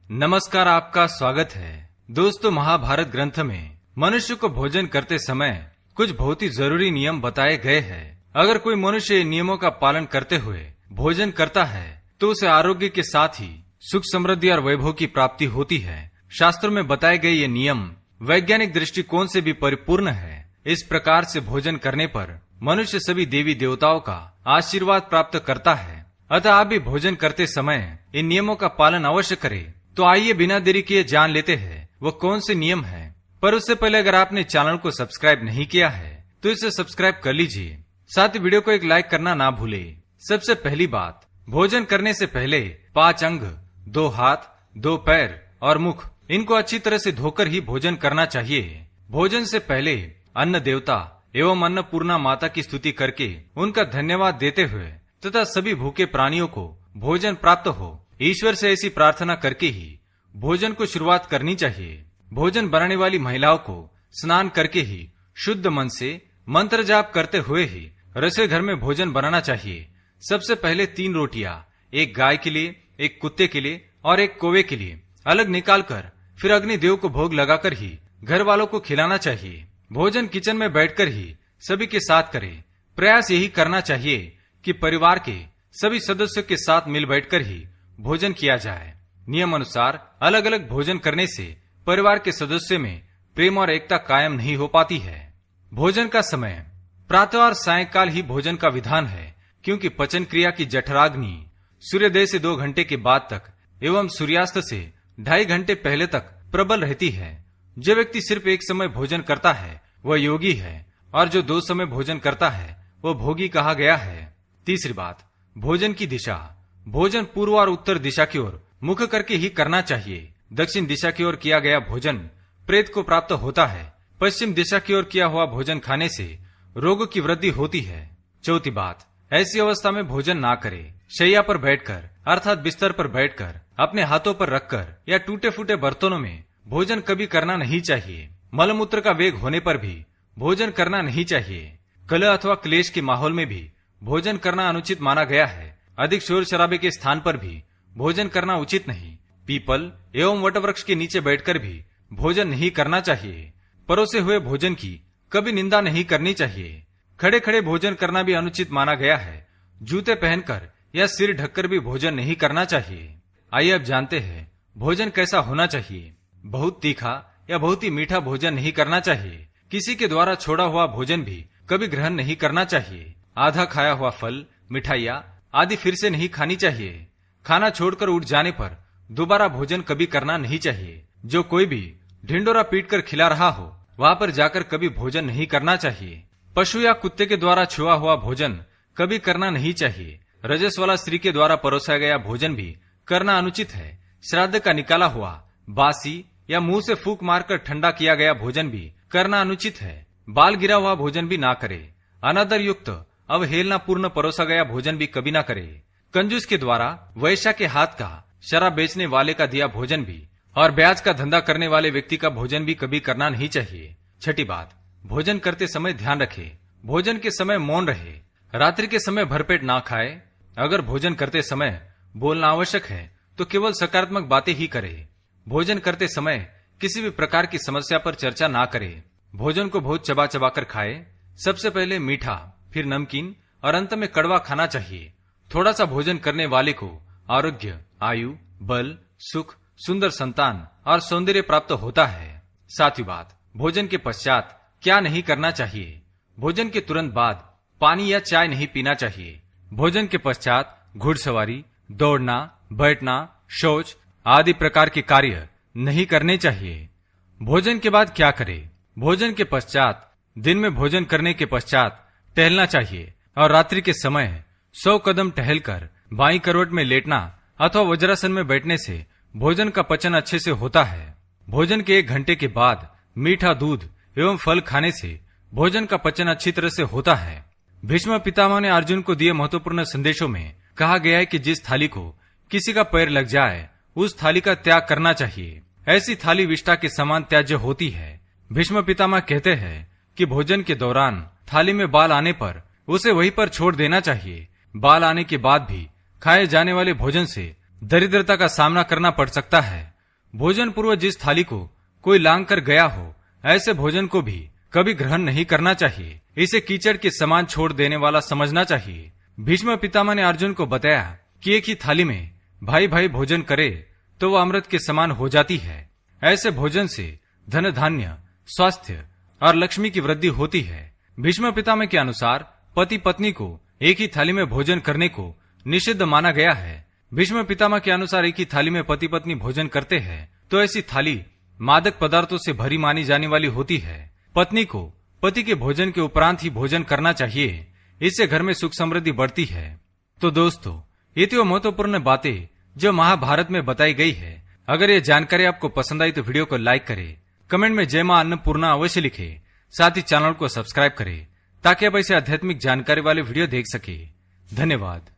नमस्कार, आपका स्वागत है। दोस्तों, महाभारत ग्रंथ में मनुष्य को भोजन करते समय कुछ बहुत ही जरूरी नियम बताए गए हैं। अगर कोई मनुष्य नियमों का पालन करते हुए भोजन करता है तो उसे आरोग्य के साथ ही सुख, समृद्धि और वैभव की प्राप्ति होती है। शास्त्रों में बताए गए ये नियम वैज्ञानिक दृष्टिकोण से भी परिपूर्ण है। इस प्रकार से भोजन करने पर मनुष्य सभी देवी देवताओं का आशीर्वाद प्राप्त करता है। अतः आप भी भोजन करते समय इन नियमों का पालन अवश्य करें। तो आइए बिना देरी किए जान लेते हैं वो कौन से नियम हैं। पर उससे पहले अगर आपने चैनल को सब्सक्राइब नहीं किया है तो इसे सब्सक्राइब कर लीजिए। साथ ही वीडियो को एक लाइक करना ना भूले। सबसे पहली बात, भोजन करने से पहले 5 अंग, 2 हाथ, 2 पैर और मुख, इनको अच्छी तरह से धोकर ही भोजन करना चाहिए। भोजन से पहले अन्न देवता एवं अन्नपूर्णा माता की स्तुति करके उनका धन्यवाद देते हुए तथा सभी भूखे प्राणियों को भोजन प्राप्त हो, ईश्वर से ऐसी प्रार्थना करके ही भोजन को शुरुआत करनी चाहिए। भोजन बनाने वाली महिलाओं को स्नान करके ही शुद्ध मन से मंत्र जाप करते हुए ही रसोई घर में भोजन बनाना चाहिए। सबसे पहले 3 रोटियां, एक गाय के लिए, एक कुत्ते के लिए और एक कौवे के लिए अलग निकालकर फिर अग्निदेव को भोग लगाकर ही घर वालों को खिलाना चाहिए। भोजन किचन में बैठकर ही सभी के साथ करें। प्रयास यही करना चाहिए कि परिवार के सभी सदस्यों के साथ मिल बैठकर ही भोजन किया जाए। नियम अनुसार अलग अलग भोजन करने से परिवार के सदस्यों में प्रेम और एकता कायम नहीं हो पाती है। भोजन का समय प्रातः और सायंकाल ही भोजन का विधान है, क्योंकि पचन क्रिया की जठराग्नि सूर्योदय से 2 घंटे के बाद तक एवं सूर्यास्त से 2.5 घंटे पहले तक प्रबल रहती है। जो व्यक्ति सिर्फ एक समय भोजन करता है वह योगी है, और जो 2 समय भोजन करता है वह भोगी कहा गया है। तीसरी बात, भोजन की दिशा। भोजन पूर्व और उत्तर दिशा की ओर मुख करके ही करना चाहिए। दक्षिण दिशा की ओर किया गया भोजन प्रेत को प्राप्त होता है। पश्चिम दिशा की ओर किया हुआ भोजन खाने से रोगों की वृद्धि होती है। चौथी बात, ऐसी अवस्था में भोजन ना करें। शैया पर बैठकर अर्थात बिस्तर पर बैठकर अपने हाथों पर रखकर या टूटे फूटे बर्तनों में भोजन कभी करना नहीं चाहिए। मलमूत्र का वेग होने पर भी भोजन करना नहीं चाहिए। कलह अथवा क्लेश के माहौल में भी भोजन करना अनुचित माना गया है। अधिक शोर शराबे के स्थान पर भी भोजन करना उचित नहीं। पीपल एवं वटवृक्ष के नीचे बैठकर भी भोजन नहीं करना चाहिए। परोसे हुए भोजन की कभी निंदा नहीं करनी चाहिए। खड़े खड़े भोजन करना भी अनुचित माना गया है। जूते पहनकर या सिर ढककर भी भोजन नहीं करना चाहिए। आइए अब जानते हैं भोजन कैसा होना चाहिए। बहुत तीखा या बहुत ही मीठा भोजन नहीं करना चाहिए। किसी के द्वारा छोड़ा हुआ भोजन भी कभी ग्रहण नहीं करना चाहिए। आधा खाया हुआ फल, मिठाइयाँ आदि फिर से नहीं खानी चाहिए। खाना छोड़कर उठ जाने पर दोबारा भोजन कभी करना नहीं चाहिए। जो कोई भी ढिंडोरा पीटकर खिला रहा हो वहां पर जाकर कभी भोजन नहीं करना चाहिए। पशु या कुत्ते के द्वारा छुआ हुआ भोजन कभी करना नहीं चाहिए। रजस वाला स्त्री के द्वारा परोसा गया भोजन भी करना अनुचित है। श्राद्ध का निकाला हुआ, बासी या मुंह से फूंक मारकर ठंडा किया गया भोजन भी करना अनुचित है। बाल गिरा हुआ भोजन भी ना करे। अनादर युक्त अवहेलना पूर्ण परोसा गया भोजन भी कभी ना करे। कंजूस के द्वारा वैश्या के हाथ का, शराब बेचने वाले का दिया भोजन भी और ब्याज का धंधा करने वाले व्यक्ति का भोजन भी कभी करना नहीं चाहिए। छठी बात, भोजन करते समय ध्यान रखे। भोजन के समय मौन रहे। रात्रि के समय भरपेट ना खाए। अगर भोजन करते समय बोलना आवश्यक है तो केवल सकारात्मक बातें ही करे। भोजन करते समय किसी भी प्रकार की समस्या पर चर्चा ना करे। भोजन को बहुत चबा चबा कर खाए। सबसे पहले मीठा, फिर नमकीन और अंत में कड़वा खाना चाहिए। थोड़ा सा भोजन करने वाले को आरोग्य, आयु, बल, सुख, सुंदर संतान और सौंदर्य प्राप्त होता है। सातवीं बात, भोजन के पश्चात क्या नहीं करना चाहिए। भोजन के तुरंत बाद पानी या चाय नहीं पीना चाहिए। भोजन के पश्चात घुड़सवारी, दौड़ना, बैठना, शौच आदि प्रकार के कार्य नहीं करने चाहिए। भोजन के बाद क्या करें। भोजन के पश्चात दिन में भोजन करने के पश्चात टहलना चाहिए और रात्रि के समय 100 कदम टहलकर बाईं करवट में लेटना अथवा वज्रासन में बैठने से भोजन का पचन अच्छे से होता है। भोजन के 1 घंटे के बाद मीठा दूध एवं फल खाने से भोजन का पचन अच्छी तरह से होता है। भीष्म पितामह ने अर्जुन को दिए महत्वपूर्ण संदेशों में कहा गया है कि जिस थाली को किसी का पैर लग जाए उस थाली का त्याग करना चाहिए। ऐसी थाली विष्ठा के समान त्याज्य होती है। भीष्म पितामह कहते हैं कि भोजन के दौरान थाली में बाल आने पर उसे वहीं पर छोड़ देना चाहिए। बाल आने के बाद भी खाए जाने वाले भोजन से दरिद्रता का सामना करना पड़ सकता है। भोजन पूर्व जिस थाली को कोई लांग कर गया हो, ऐसे भोजन को भी कभी ग्रहण नहीं करना चाहिए। इसे कीचड़ के समान छोड़ देने वाला समझना चाहिए। भीष्म पितामह ने अर्जुन को बताया कि एक ही थाली में भाई भाई भोजन करे तो वह अमृत के समान हो जाती है। ऐसे भोजन से धन धान्य, स्वास्थ्य और लक्ष्मी की वृद्धि होती है। भीष्म पितामह के अनुसार पति पत्नी को एक ही थाली में भोजन करने को निषिद्ध माना गया है। भीष्म पितामह के अनुसार एक ही थाली में पति पत्नी भोजन करते हैं तो ऐसी थाली मादक पदार्थों से भरी मानी जाने वाली होती है। पत्नी को पति के भोजन के उपरांत ही भोजन करना चाहिए। इससे घर में सुख समृद्धि बढ़ती है। तो दोस्तों, ये थी वो महत्वपूर्ण बातें जो महाभारत में बताई गई है। अगर ये जानकारी आपको पसंद आई तो वीडियो को लाइक करें, कमेंट में जय मां अन्नपूर्णा अवश्य लिखें, साथ ही चैनल को सब्सक्राइब करें ताकि आप ऐसे आध्यात्मिक जानकारी वाले वीडियो देख सके। धन्यवाद।